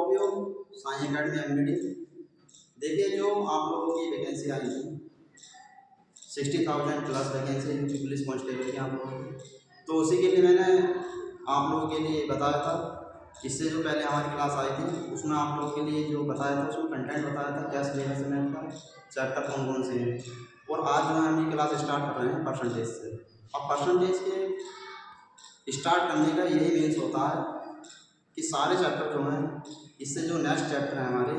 Topic Sai academy MBD. देखिए जो आप लोगों की वैकेंसी आई थी 60,000 plus vacancy UP police constable की आप लोगों की, तो उसी के लिए मैंने आप लोगों के लिए बताया था। इससे जो पहले हमारी क्लास आई थी उसमें आप लोगों के लिए जो बताया था उसमें कंटेंट बताया था क्या सिलेबस है मैथ का, चैप्टर कौन कौन से हैं। और आज जो है हम ये क्लास स्टार्ट कर रहे हैं परसेंटेज से। अब परसेंटेज के स्टार्ट करने का यही मीन्स होता है कि सारे चैप्टर जो हैं इससे जो नेक्स्ट चैप्टर है हमारे,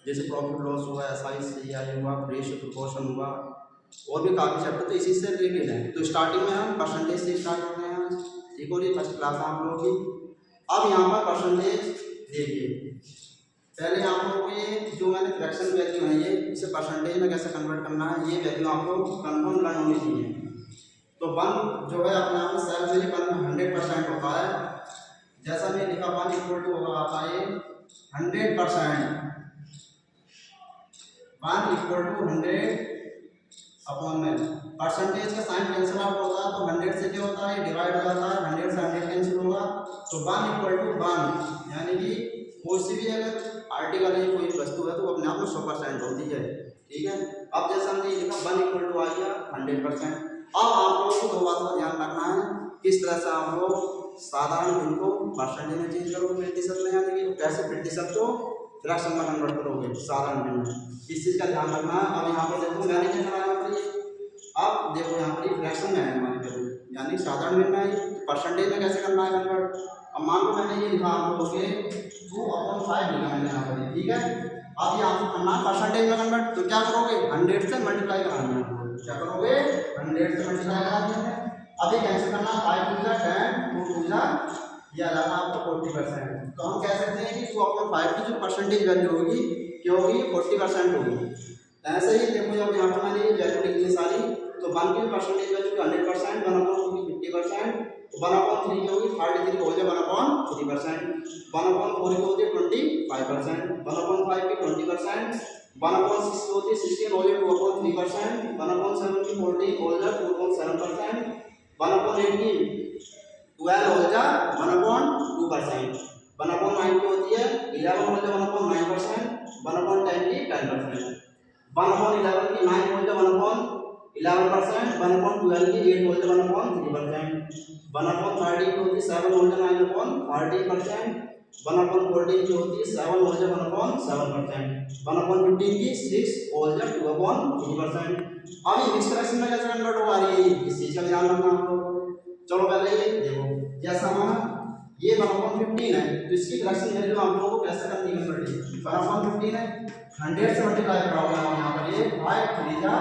जैसे प्रॉफिट लॉस हुआ, SI हुआ, रेशियो प्रोपोर्शन हुआ, और भी काफ़ी चैप्टर तो इसी से रिलेटेड है। तो स्टार्टिंग में हम परसेंटेज से स्टार्ट करते हैं आज, ठीक हो रही फर्स्ट क्लास आप लोगों की। अब यहाँ पर परसेंटेज देखिए, पहले आप लोगों को ये जो मैंने फ्रैक्शन वैल्यू है ये इसे परसेंटेज में कैसे कन्वर्ट करना है ये वैल्यू आप लोग कन्फर्म लर्न होनी चाहिए। तो 1 जो है अपने आप में सेल्फ वैल्यू 100% होता है। जैसा मैं लिखा 1 इक्वल टू होगा आता है 100%, 1 इक्वल टू 100 अपॉन में परसेंटेज का साइन कैंसिल आउट होता है, तो 100 से क्या होता है डिवाइड हो जाता है, 100 से 100 कैंसिल होगा, तो 1 इक्वल टू 1, यानी कि कोई सी भी अगर आर्टिकल है कोई वस्तु है तो अपने आप में 100% होती है, ठीक है। अब जैसे हमने ये लिखा 1 इक्वल टू आ गया 100%। अब आप लोगों को 2 बातों का ध्यान रखना है, किस तरह से आप लोग साधारण भिन्न को परसेंटेज में चेंज करोगे प्रतिशत में, यानी कि कैसे प्रतिशत को फ्रैक्शन में कन्वर्ट करोगे साधारण भिन्न, इस चीज़ का ध्यान रखना है। अब यहाँ पर देखो मैंने क्या कराया यहाँ पर, अब देखो यहाँ पर फ्रैक्शन में है हमारी वैल्यू, यानी साधारण भिन्न है, परसेंटेज में कैसे करना है कन्वर्ट। अब मान लो मैंने ये लिखा आप लोगों के 2/5 लिखा मैंने यहाँ पर, ठीक है। अब यहाँ पर करना परसेंटेज में कन्वर्ट, तो क्या करोगे 100 से मल्टीप्लाई कराना है, क्या करोगे 100 से मल्टीप्लाई कराना है। अभी कैसे करना 5 2 10 2 2 ये आ जाएगा आपको 40%। तो हम कह सकते हैं कि 2/5 की जो परसेंटेज वैल्यू होगी क्या होगी 40% होगी। ऐसे ही देखो जब यहाँ पर मैंने ये वैल्यू लिखी है सारी, तो 1 की परसेंटेज वैल्यू 100%, 1/2 की 50%, 1/3 की होगी 33 हो जाए 1/3%, 1/4 की होती है 25%, 1/5 की 20%, 1/6 की होती है 16 हो जाए 2/3%, 1/7 की 14 हो जाए 2.7%, 1/8 की 12 हो जाए 1/2%, 1/9 की होती है 11 हो जाए 1/9%, 1/10 की 10%, 1/11 की 9 हो जाए 1/11%, 1/12 की 8 हो जाए 1/3%, 1/13 की होती है 7 हो जाए 9/30%, 1/14 की होती है 7 हो जाए 1/7%, 1/15 की 6 हो जाए 2/3%। अब ये मिक्स फ्रैक्शन में कैसे कन्वर्ट होगा इस चीज का ध्यान रखना आप लोगों को। चलो पहले ये देखो, जैसा हमारा ये 1/15 है तो इसकी फ्रैक्शन वैल्यू आप लोगों को कैसे करनी है कन्वर्ट, 1/15 है 100 से मल्टीप्लाई कराओगे हम यहाँ पर, ये 5 3 जा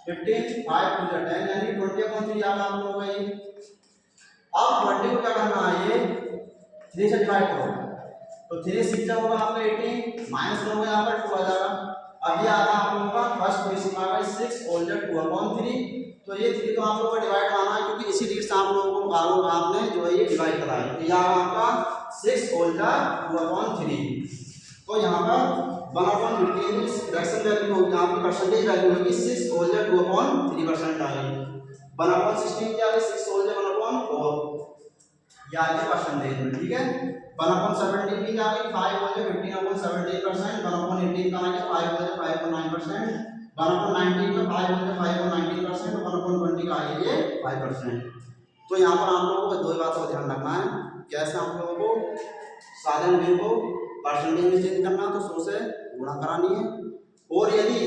15, 5 2 जा 10, यानी 20/3 आ गया आप लोगों का ये। अब 20 को क्या करना है ये 3 से डिवाइड करो, तो 3 6 जा होगा आपका 18, माइनस करोगे यहाँ पर 2 आ जाएगा। अब ये आ रहा आप लोगों का फर्स्ट पोजीशन आ गई 6 होल जा 2/3, तो ये 3 तो आप लोगों को डिवाइड करना है क्योंकि इसी रीड से आप लोगों को आपने जो है ये डिवाइड करा है, तो यहाँ आपका 6 होल जा 2/3। तो यहाँ पर 1/15 फ्रैक्शन वैल्यू होगी, यहाँ की परसेंटेज वैल्यू होगी 6 होल जा 2/3% आ गई। 1/16 क्या है 6 होल जा 1/4 ये आ गया परसेंटेज में, ठीक है। 1/17 भी आ गई 5 हो जाए 15/17%, 1/18 का आ गया 5 हो जाए 5.9%, 1/19 का 5 हो जाए 5.19%, 1/20 का आ गया ये 5%। तो यहाँ पर आप लोगों को दो बातों का ध्यान रखना है, कैसे आप लोगों को साधारण भिन्न को परसेंटेज में चेंज करना, तो 100 से गुणा करानी है, और यदि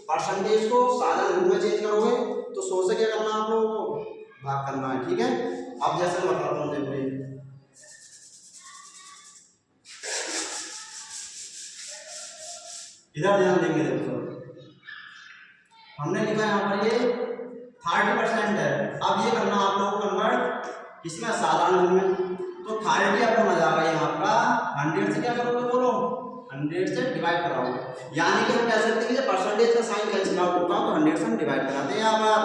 परसेंटेज को साधारण भिन्न में चेंज करोगे तो 100 से क्या करना आप लोगों को भाग करना है, ठीक है। अब जैसे मैं बताता हूँ देखो इधर ध्यान देंगे, देखो हमने लिखा यहाँ पर ये 30% है। अब ये करना आप लोगों को कन्वर्ट इसमें साधारण में, तो 30 अपन आ जाएगा यहाँ का 100 से क्या करोगे बोलो 100 से डिवाइड कराओगे, यानी कि हम कह सकते हैं कि परसेंटेज का साइन कैंसिल आउट होता है तो 100 से हम डिवाइड कराते हैं यहाँ पर,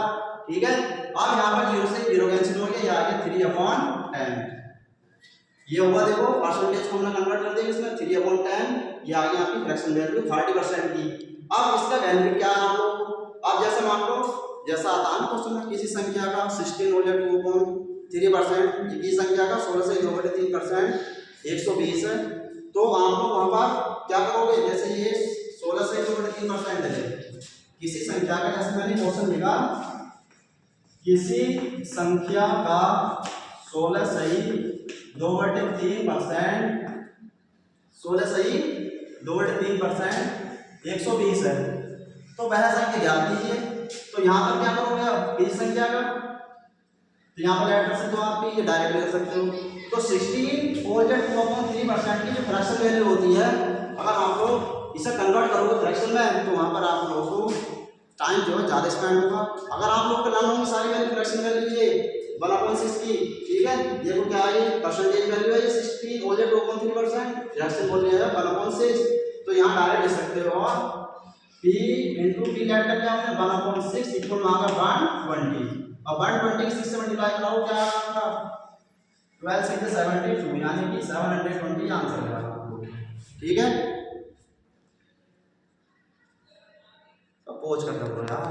ठीक है। अब यहाँ पर 0 से 0 कैंसिल हो गया, ये आ गया 3/10 ये हुआ, देखो परसेंटेज को हमने कन्वर्ट कर दिया इसमें 3/10, ये आ गया आपकी फ्रैक्शन वैल्यू 30% की। अब इसका बेनिफिट क्या है आप लोग, अब जैसे मान लो जैसा आता है ना क्वेश्चन में किसी संख्या का 16 हो जाए 2/3%, की संख्या का 16 से 2/3% 120 है, तो आप लोग वहाँ पर क्या करोगे, जैसे ये 16 से 2/3% है किसी संख्या का, जैसे मैंने क्वेश्चन लिखा किसी संख्या का 16 सही 2/3%, 16 सही 2/3% 120 है, तो वह संख्या ज्ञात कीजिए। तो यहाँ पर क्या करोगे आप, किसी संख्या का, तो यहाँ पर लेटर से तो आप ये डायरेक्ट कर सकते हो। तो 16 और 2/3% की जो फ्रैक्शन वैल्यू होती है, अगर आप लोग इसे कन्वर्ट करोगे फ्रैक्शन में, तो वहाँ पर आप लोगों को टाइम जो है ज़्यादा स्पेंड होगा। अगर आप लोग को लर्न होंगी सारी वैल्यू फ्रैक्शन वैल्यू ये 1/6 की, ठीक है, ये क्या है, ये परसेंटेज वैल्यू है, ये 16 और 2/3% फ्रैक्शन बोल रहे हैं 1/6, तो यहाँ डायरेक्ट लिख सकते हो आप p इंटू p लेट करके आपने 1/6 इक्वल में आएगा 120, और 120 6 से मल्टीप्लाई कराओ क्या आएगा 12 6 72, यानी कि 720 आंसर है आपको, ठीक है। अब पोज कर दो यार।